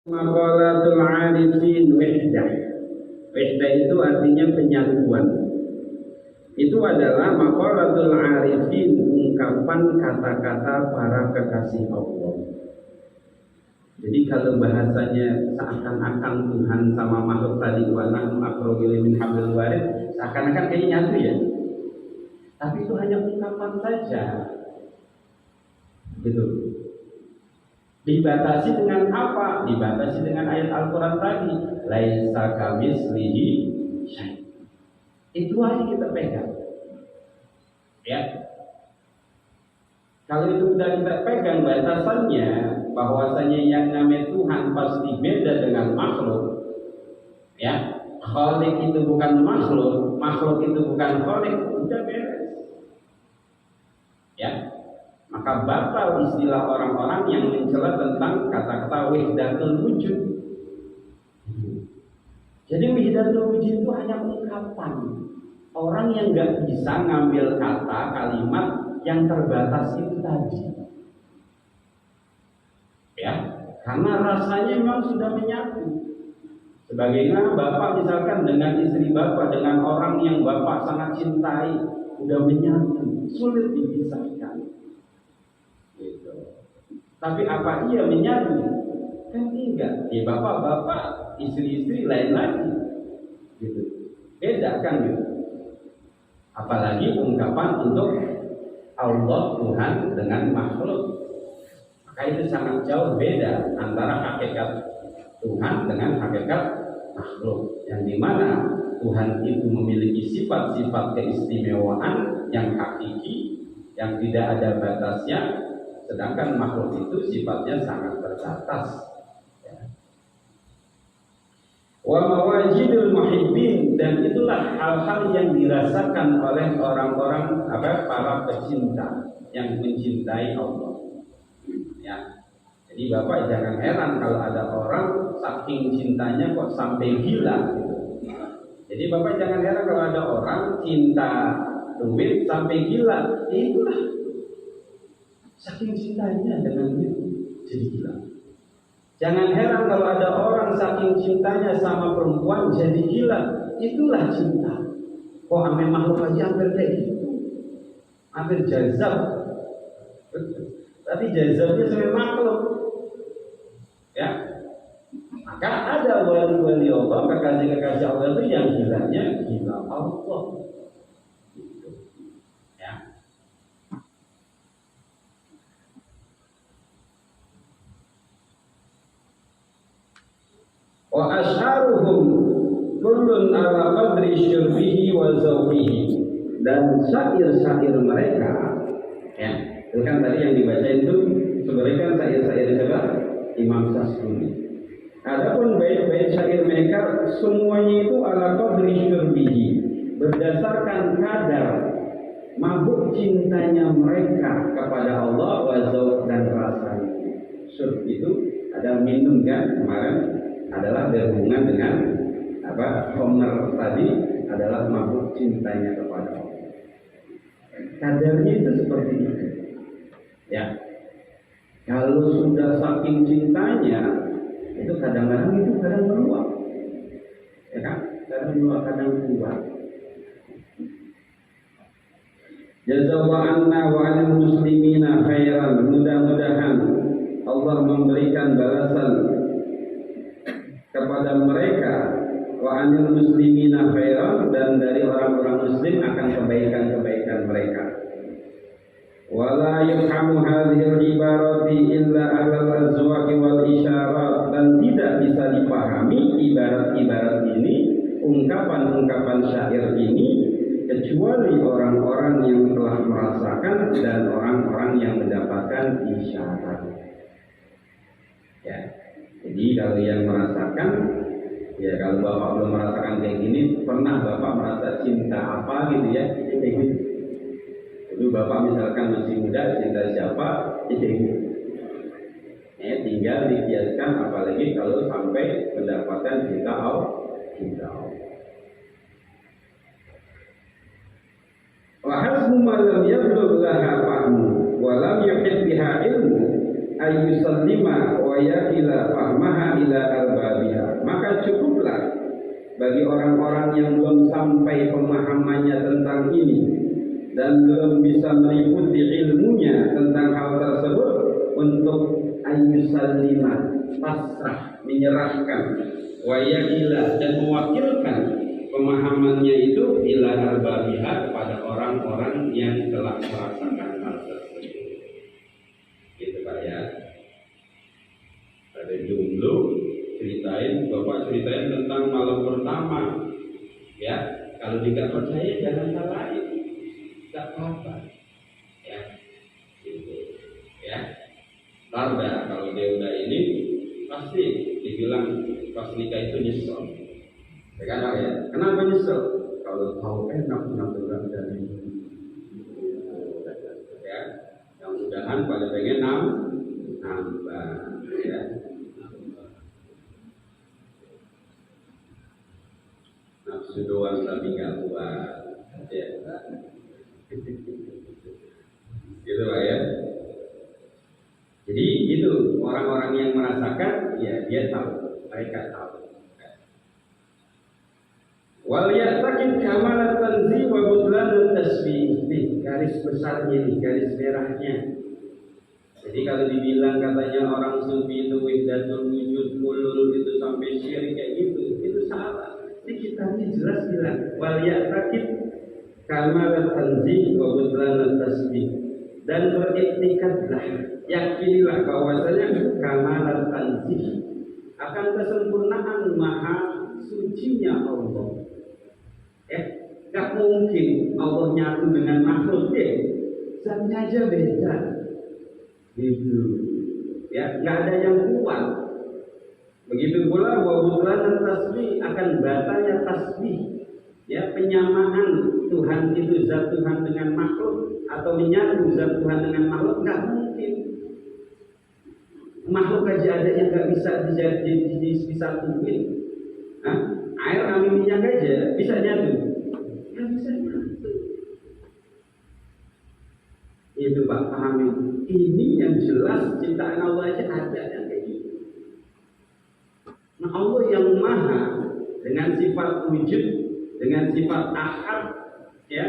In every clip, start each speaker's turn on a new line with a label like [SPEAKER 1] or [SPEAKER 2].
[SPEAKER 1] Maqalatul arifin wahdah. Wahdah itu artinya penyatuan. Itu adalah maqalatul arifin, ungkapan kata-kata para kekasih Allah. Jadi kalau bahasanya seakan-akan Tuhan sama makhluk tadi wa nahnu aqrabu min hablil warid, seakan-akan kayaknya nyatu ya. Tapi itu hanya ungkapan saja. Gitu. Dibatasi dengan apa? Dibatasi dengan ayat Al-Quran tadi, laisa kamitslihi syai'. Itu aja kita pegang. Ya. Kalau itu sudah kita pegang batasannya, bahwasanya yang namanya Tuhan pasti beda dengan makhluk. Ya. Khalik itu bukan makhluk, makhluk itu bukan khalik, udah beres. Ya. Maka batal istilah orang-orang yang mencela tentang kata-kata wahdatul wujud. Jadi wahdatul wujud itu hanya ungkapan. Orang yang nggak bisa ngambil kata kalimat yang terbatas itu tadi. Ya, karena rasanya memang sudah menyatu. Sebagaimana bapak misalkan dengan istri bapak, dengan orang yang bapak sangat cintai, sudah menyatu, sulit dipisahkan. Gitu. Tapi apa iya menyatu? Kan enggak. Ya bapak-bapak, istri-istri lain lagi. Gitu. Beda kan gitu. Apalagi ungkapan untuk Allah Tuhan dengan makhluk. Maka itu sangat jauh beda antara hakikat Tuhan dengan hakikat makhluk. Yang dimana Tuhan itu memiliki sifat-sifat keistimewaan yang hakiki, yang tidak ada batasnya. Sedangkan makhluk itu sifatnya sangat terbatas. Wa mawajidul muhibbin, dan itulah hal-hal yang dirasakan oleh orang-orang para pecinta yang mencintai Allah. Ya. Jadi Bapak jangan heran kalau ada orang saking cintanya kok sampai gila gitu. Jadi Bapak jangan heran kalau ada orang cinta duit sampai gila. Itulah saking cintanya dengan itu jadi gila. Jangan heran kalau ada orang saking cintanya sama perempuan jadi gila. Itulah cinta. Kok sampai makhluk aja hampir kayak gitu, hampir jazab. Tapi jazabnya sampai makhluk. Ya. Maka ada wali-wali Allah, kekasih-kekasih Allah itu yang gilanya gila Allah. Wa asharuhum kullun ala qadri syurbihi wa zawqihi, dan syair-syair mereka, ya, itu kan tadi yang dibaca itu sebenarnya kan syair-syair siapa? Imam Syafi'i. Adapun bait-bait syair mereka semuanya itu ala qadri syurbihi, berdasarkan kadar mabuk cintanya mereka kepada Allah wa zawq, dan rasanya. Syurb itu ada minum kan kemarin, adalah berhubungan dengan Homer tadi adalah mabuk cintanya kepada Allah. Kadarnya itu seperti itu. Ya. Kalau sudah saking cintanya, itu kadang-kadang itu kadang meluap. Ya kan? Kadang meluap, kadang keluar. Jazakallahu anna wa 'alal muslimina khairan. Mudah-mudahan Allah memberikan balasan kepada mereka wa anil muslimina khairan, dan dari orang-orang muslim akan kebaikan-kebaikan mereka. Wala yufhamu hadhil ibarati illa alal azwaqi wal isyarat, dan tidak bisa dipahami ibarat-ibarat ini, ungkapan-ungkapan syair ini, kecuali orang-orang yang telah merasakan dan orang-orang yang mendapatkan isyarat. Ya. Jadi kalau yang merasakan, ya kalau Bapak belum merasakan kayak gini, pernah Bapak merasa cinta apa gitu ya? Kayak gitu. Dulu Bapak misalkan masih muda, cinta siapa? Kayak gitu. Tinggal dikiaskan, apalagi kalau sampai mendapatkan cinta Allah. Wa hasbu ma lam yablugh laha fahmu wa lam yuhit biha ilmu ayyusallima wa yakila fahmaha ila albabiha. Maka cukuplah bagi orang-orang yang belum sampai pemahamannya tentang ini dan belum bisa meliputi ilmunya tentang hal tersebut untuk ayyusallima, pasrah, menyerahkan, wa yakila, dan mewakilkan pemahamannya itu ila albabiha kepada orang-orang yang telah merasakan hal tersebut. Gitu Pak ya. Ada jumlah Bapak ceritain tentang malam pertama. Ya, kalau tidak percaya jangan salahin, tidak apa-apa. Ya, gitu. Ya, karena kalau dia udah ini pasti dibilang pas nikah itu nyesel. Ya kan Pak ya? Kenapa nyesel? Kalau tahu enak nabrak dari ya, yang mudahan pada pengen nambah ya. Nafsu doang tapi gak kuat ya. Gitu Pak ya. Jadi itu orang-orang yang merasakan ya dia tahu, mereka tahu. Wal ya'taqid kamalat tanzih wa butlan tasbih. Nih garis besarnya nih, garis merahnya. Jadi kalau dibilang katanya orang sufi itu wahdatul wujud ulul itu sampai syirik kayak gitu, itu salah. Ini kitabnya jelas bilang wal ya'taqid kamalat tanzih wa butlan tasbih. Dan beriktikadlah, yakinilah bahwasanya kamalat tanzih akan kesempurnaan maha sucinya Allah. Gak mungkin Allah nyatu dengan makhluk zatnya aja beda gitu ya, gak ada yang kuat. Begitu pula wabutlan tasbih, akan batalnya tasbih ya, penyamaan Tuhan itu zat Tuhan dengan makhluk atau menyatu zat Tuhan dengan makhluk gak mungkin. Makhluk aja ada yang gak bisa disatuin. Air sama minyak aja bisa nyatu. Gak bisa nyatu. Itu Pak, pahami. Ini yang jelas ciptaan Allah aja ada yang kayak gitu. Nah Allah yang maha dengan sifat wujud, dengan sifat ahad, ya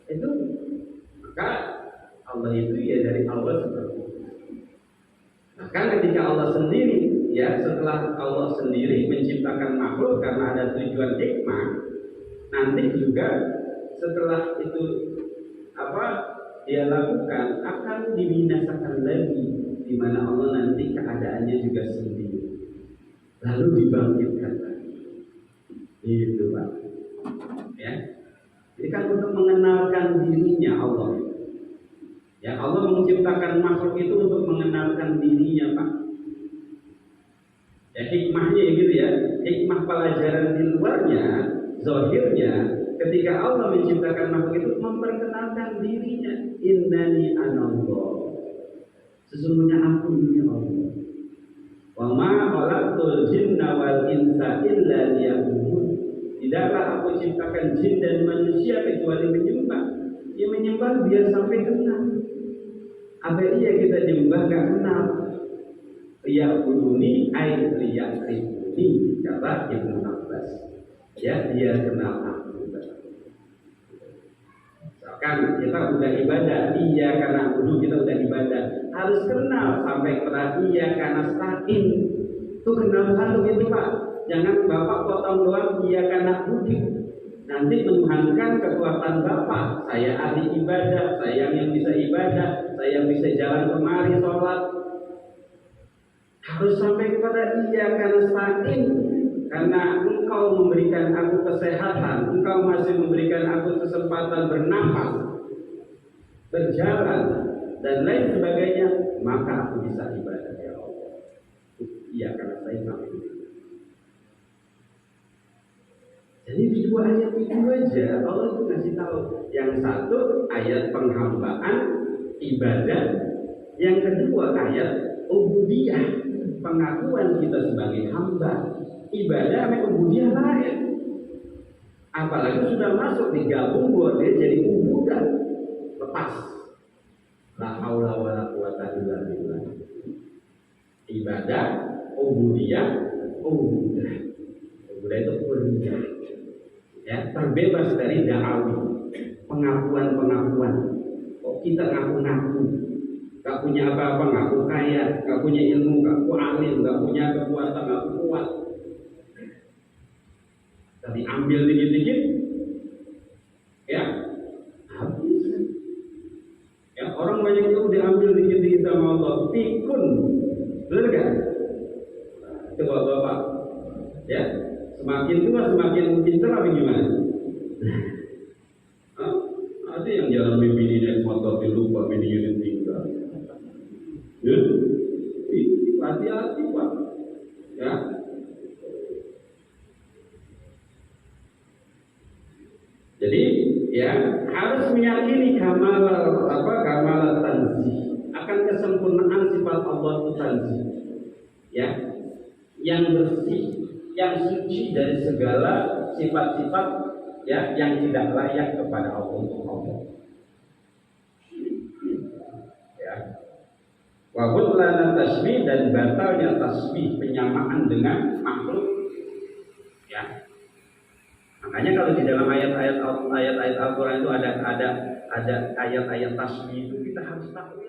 [SPEAKER 1] itu, maka Allah itu ya dari Allah seperti itu. Bahkan ketika Allah sendiri, ya setelah Allah sendiri menciptakan makhluk karena ada tujuan hikmah, nanti juga setelah itu dia lakukan akan dibinasakan lagi, di mana Allah nanti keadaannya juga sendiri, lalu dibangkitkan lagi. Itu Pak. Ya, jadi kan untuk mengenalkan dirinya Allah. Ya Allah menciptakan makhluk itu untuk mengenalkan dirinya Pak. Ya hikmahnya gitu ya, hikmah pelajaran di luarnya, zahirnya, ketika Allah menciptakan makhluk itu memperkenalkan dirinya. Innani anallah, sesungguhnya aku ini Allah. Wa ma khalaqtul jinna wal insa illa liya'budun. Tidaklah aku ciptakan jin dan manusia kecuali menyembah. Ya menyembah biar sampai kenal. Apa iya kita nyembah gak kenal? Liya'buduni ay liya'rifuni, kata Ibnu Abbas. Ya dia kenal aku. Kan kita udah ibadah, iya karena dulu kita udah ibadah, harus kenal sampai kepada iya karena stain. Tuh kenal dulu gitu Pak. Jangan Bapak potong doang iya karena budi. Nanti menuhankan kekuatan Bapak. Saya ahli ibadah, saya yang bisa ibadah, saya bisa jalan kemari sholat. Harus sampai kepada iya karena stain. Karena engkau memberikan aku kesehatan, engkau masih memberikan aku kesempatan bernafas, berjalan, dan lain sebagainya, maka aku bisa ibadah ya Allah. Iya karena saya sampai ini. Jadi di dua ayat itu aja Allah itu ngasih tahu. Yang satu ayat penghambaan ibadah, yang kedua ayat ubudiyah, pengakuan kita sebagai hamba. Ibadah sama ubudiyah lain. Apalagi sudah masuk digabung buat dia jadi ubudah, lepas. La haula wala quwata illa billah. ibadah, ubudiyah, ubudah. Ubudah itu ubudiyah. Ya, terbebas dari da'awi, pengakuan-pengakuan. Kok kita ngaku-ngaku, gak punya apa-apa, ngaku kaya, gak punya ilmu, ngaku alim, gak punya kekuatan, ngaku kuat. Tapi ambil dikit-dikit, ya habis. Ya, orang banyak itu diambil dikit-dikit sama Allah, pikun, benar kan? Coba bapak, ya, semakin tua semakin pintar apa gimana? Ada yang jalan mimpi di naik motor lupa bininya ditinggal. Ya, hati-hati pak. Ya. Jadi ya harus meyakini kamal tanzih, akan kesempurnaan sifat Allah itu tanzih. Ya, yang bersih, yang suci dari segala sifat-sifat ya yang tidak layak kepada Allah untuk Allah. Ya. Wa butlana tasbih, dan batalnya tasbih, penyamaan dengan makhluk. Ya. Makanya kalau di dalam ayat-ayat Al-Qur'an itu ada ayat-ayat tasbih itu kita harus tahu